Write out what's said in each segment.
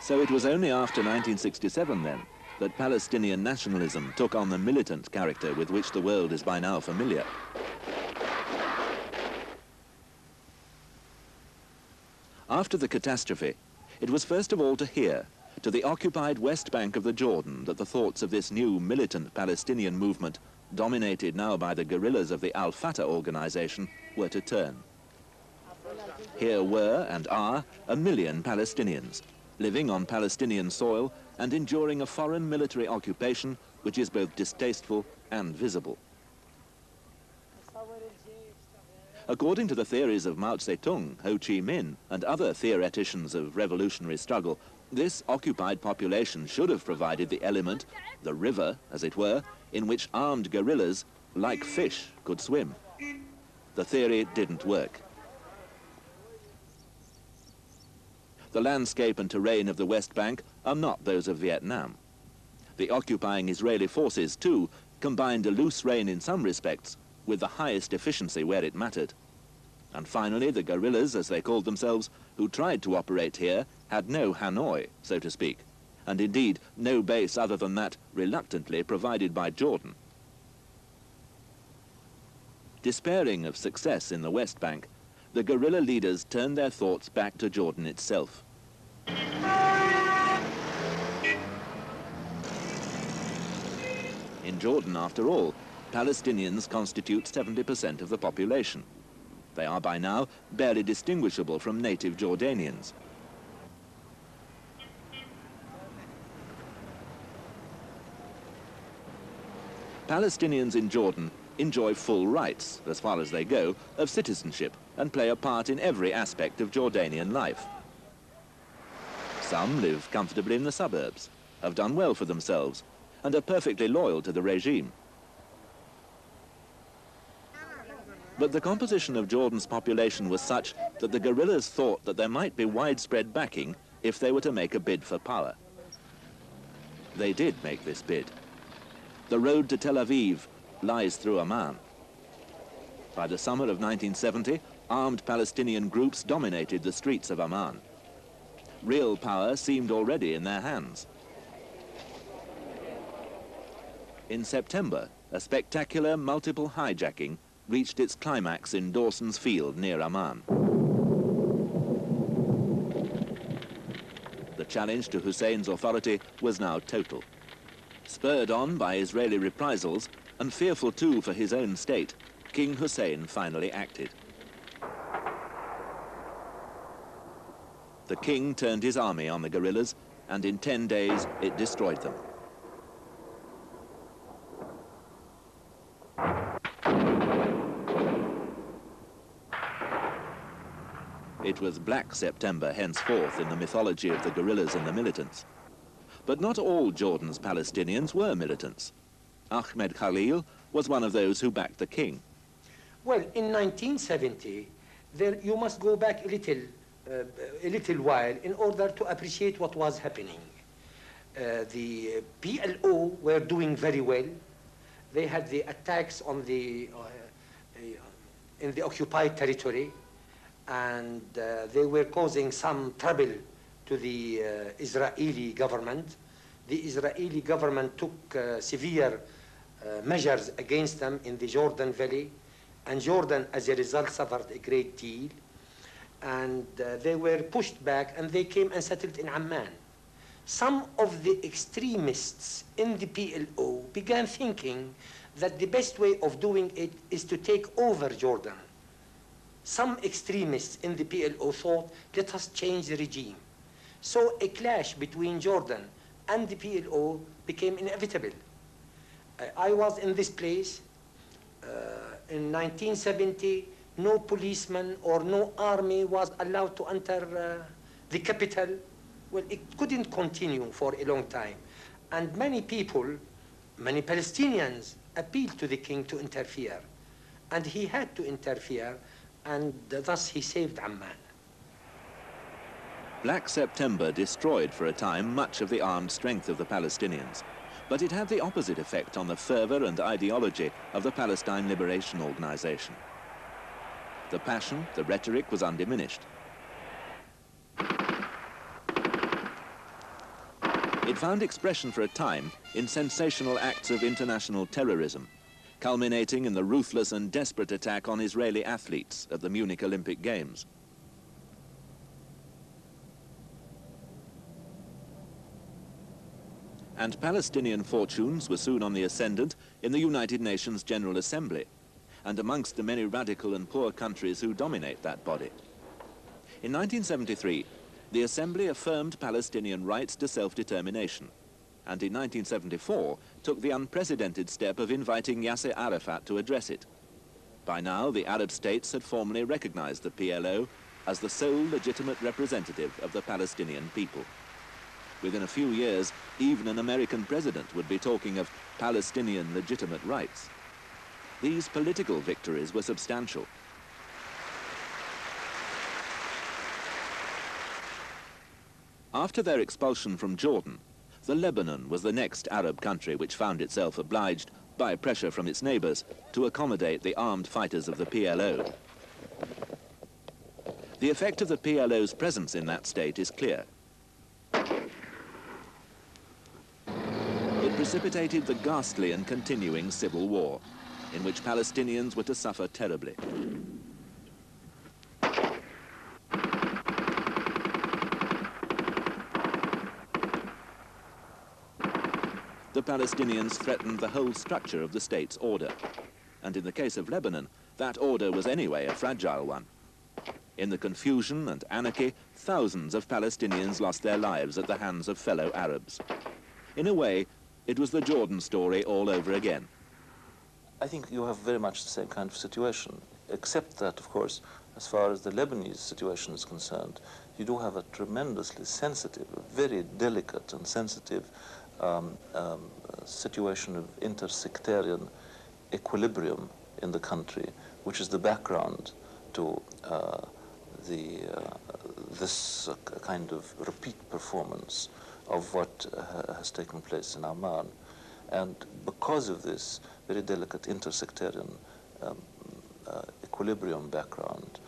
So it was only after 1967 then that Palestinian nationalism took on the militant character with which the world is by now familiar. After the catastrophe, it was first of all to here, to the occupied west bank of the Jordan, that the thoughts of this new militant Palestinian movement, dominated now by the guerrillas of the Al-Fatah organization, were to turn. Here were and are 1 million Palestinians, living on Palestinian soil and enduring a foreign military occupation which is both distasteful and visible. According to the theories of Mao Zedong, Ho Chi Minh, and other theoreticians of revolutionary struggle, this occupied population should have provided the element, the river, as it were, in which armed guerrillas, like fish, could swim. The theory didn't work. The landscape and terrain of the West Bank are not those of Vietnam. The occupying Israeli forces, too, combined a loose rein in some respects with the highest efficiency where it mattered. And finally, the guerrillas, as they called themselves, who tried to operate here, had no Hanoi, so to speak, and indeed no base other than that reluctantly provided by Jordan. Despairing of success in the West Bank, the guerrilla leaders turned their thoughts back to Jordan itself. In Jordan, after all, Palestinians constitute 70% of the population. They are by now barely distinguishable from native Jordanians. Palestinians in Jordan enjoy full rights, as far as they go, of citizenship and play a part in every aspect of Jordanian life. Some live comfortably in the suburbs, have done well for themselves, and are perfectly loyal to the regime. But the composition of Jordan's population was such that the guerrillas thought that there might be widespread backing if they were to make a bid for power. They did make this bid. The road to Tel Aviv lies through Amman. By the summer of 1970, armed Palestinian groups dominated the streets of Amman. Real power seemed already in their hands. In September, a spectacular multiple hijacking reached its climax in Dawson's Field near Amman. The challenge to Hussein's authority was now total. Spurred on by Israeli reprisals, and fearful too for his own state, King Hussein finally acted. The king turned his army on the guerrillas, and in 10 days it destroyed them. It was Black September henceforth in the mythology of the guerrillas and the militants. But not all Jordan's Palestinians were militants. Ahmed Khalil was one of those who backed the king. Well, in 1970, you must go back a little while in order to appreciate what was happening. The PLO were doing very well. They had the attacks on in the occupied territory, and they were causing some trouble to the Israeli government. The Israeli government took severe measures against them in the Jordan Valley, and Jordan, as a result, suffered a great deal. And they were pushed back, and they came and settled in Amman. Some of the extremists in the PLO began thinking that the best way of doing it is to take over Jordan. Some extremists in the PLO thought, let us change the regime. So a clash between Jordan and the PLO became inevitable. I was in this place in 1970. No policeman or no army was allowed to enter the capital. Well, it couldn't continue for a long time. And many people, many Palestinians, appealed to the king to interfere. And he had to interfere, and thus he saved Amman. Black September destroyed for a time much of the armed strength of the Palestinians, but it had the opposite effect on the fervor and ideology of the Palestine Liberation Organization. The passion, the rhetoric was undiminished. It found expression for a time in sensational acts of international terrorism, culminating in the ruthless and desperate attack on Israeli athletes at the Munich Olympic Games. And Palestinian fortunes were soon on the ascendant in the United Nations General Assembly, and amongst the many radical and poor countries who dominate that body. In 1973, the Assembly affirmed Palestinian rights to self-determination, and in 1974 took the unprecedented step of inviting Yasser Arafat to address it. By now, the Arab states had formally recognized the PLO as the sole legitimate representative of the Palestinian people. Within a few years, even an American president would be talking of Palestinian legitimate rights. These political victories were substantial. After their expulsion from Jordan, the Lebanon was the next Arab country which found itself obliged, by pressure from its neighbors, to accommodate the armed fighters of the PLO. The effect of the PLO's presence in that state is clear. It precipitated the ghastly and continuing civil war, in which Palestinians were to suffer terribly. The Palestinians threatened the whole structure of the state's order. And in the case of Lebanon, that order was anyway a fragile one. In the confusion and anarchy, thousands of Palestinians lost their lives at the hands of fellow Arabs. In a way, it was the Jordan story all over again. I think you have very much the same kind of situation, except that, of course, as far as the Lebanese situation is concerned, you do have a tremendously sensitive, very delicate and sensitive situation of intersectarian equilibrium in the country, which is the background to this kind of repeat performance of what has taken place in Amman. And because of this very delicate intersectarian equilibrium background,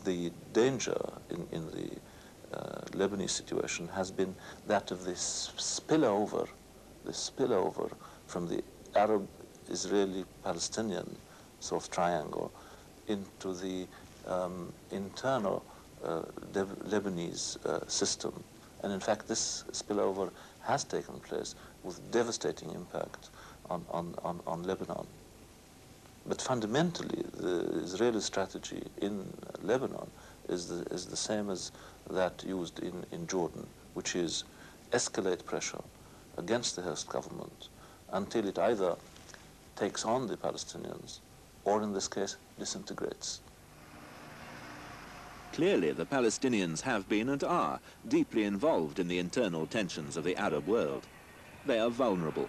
the danger in the Lebanese situation has been that of this spillover from the Arab-Israeli-Palestinian sort of triangle into the internal Lebanese system. And in fact, this spillover has taken place with devastating impact on Lebanon. But fundamentally, the Israeli strategy in Lebanon is the same as that used in Jordan, which is escalate pressure against the host government until it either takes on the Palestinians or, in this case, disintegrates. Clearly, the Palestinians have been and are deeply involved in the internal tensions of the Arab world. They are vulnerable.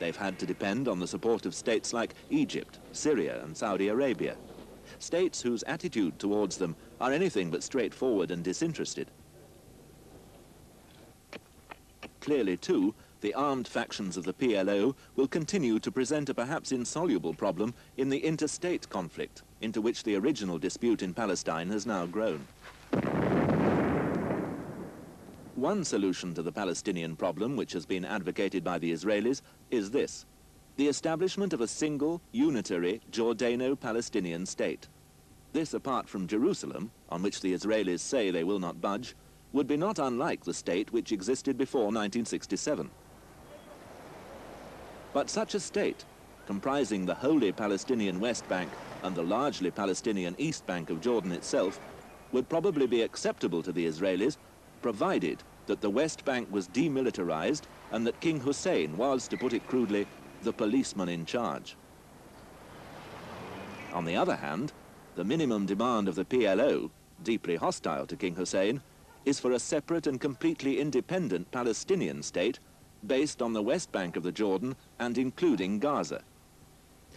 They've had to depend on the support of states like Egypt, Syria, and Saudi Arabia, states whose attitude towards them are anything but straightforward and disinterested. Clearly, too, the armed factions of the PLO will continue to present a perhaps insoluble problem in the interstate conflict into which the original dispute in Palestine has now grown. One solution to the Palestinian problem, which has been advocated by the Israelis, is this: the establishment of a single, unitary, Jordano-Palestinian state. This, apart from Jerusalem, on which the Israelis say they will not budge, would be not unlike the state which existed before 1967. But such a state, comprising the wholly Palestinian West Bank and the largely Palestinian East Bank of Jordan itself, would probably be acceptable to the Israelis, provided that the West Bank was demilitarized and that King Hussein was, to put it crudely, the policeman in charge. On the other hand, the minimum demand of the PLO, deeply hostile to King Hussein, is for a separate and completely independent Palestinian state based on the West Bank of the Jordan and including Gaza.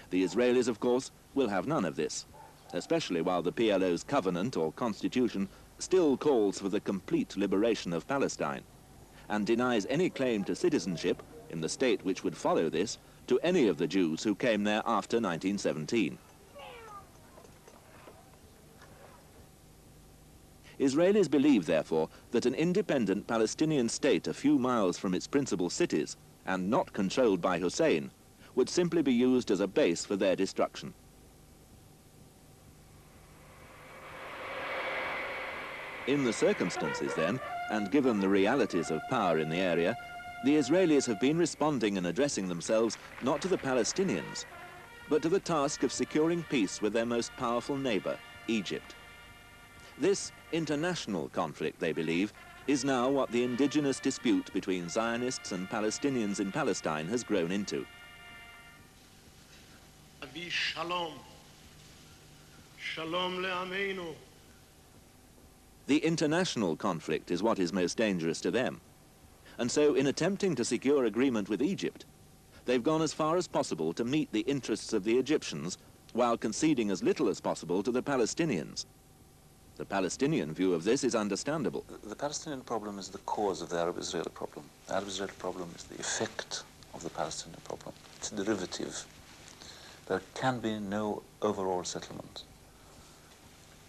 The Israelis, of course, will have none of this, especially while the PLO's covenant or constitution still calls for the complete liberation of Palestine and denies any claim to citizenship in the state which would follow this to any of the Jews who came there after 1917. Israelis believe, therefore, that an independent Palestinian state a few miles from its principal cities, and not controlled by Hussein, would simply be used as a base for their destruction. In the circumstances then, and given the realities of power in the area, the Israelis have been responding and addressing themselves not to the Palestinians, but to the task of securing peace with their most powerful neighbor, Egypt. This international conflict, they believe, is now what the indigenous dispute between Zionists and Palestinians in Palestine has grown into. Shalom. Shalom le'ameinu. The international conflict is what is most dangerous to them. And so, in attempting to secure agreement with Egypt, they've gone as far as possible to meet the interests of the Egyptians while conceding as little as possible to the Palestinians. The Palestinian view of this is understandable. The Palestinian problem is the cause of the Arab-Israeli problem. The Arab-Israeli problem is the effect of the Palestinian problem. It's a derivative. There can be no overall settlement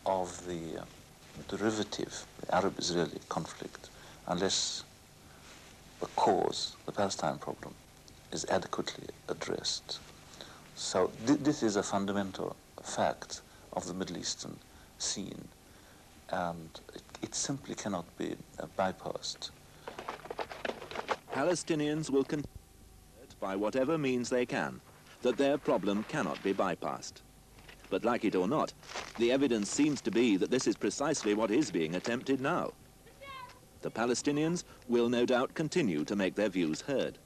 of the derivative, the Arab-Israeli conflict, unless the cause, the Palestine problem, is adequately addressed. So this is a fundamental fact of the Middle Eastern scene, and it simply cannot be bypassed. Palestinians will continue by whatever means they can that their problem cannot be bypassed. But like it or not, the evidence seems to be that this is precisely what is being attempted now. The Palestinians will no doubt continue to make their views heard.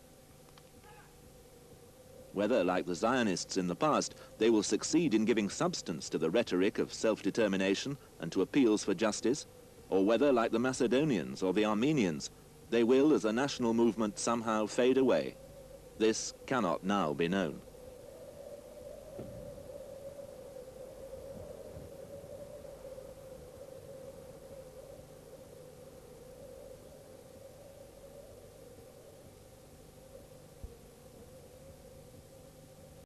Whether, like the Zionists in the past, they will succeed in giving substance to the rhetoric of self-determination and to appeals for justice, or whether, like the Macedonians or the Armenians, they will, as a national movement, somehow fade away, this cannot now be known.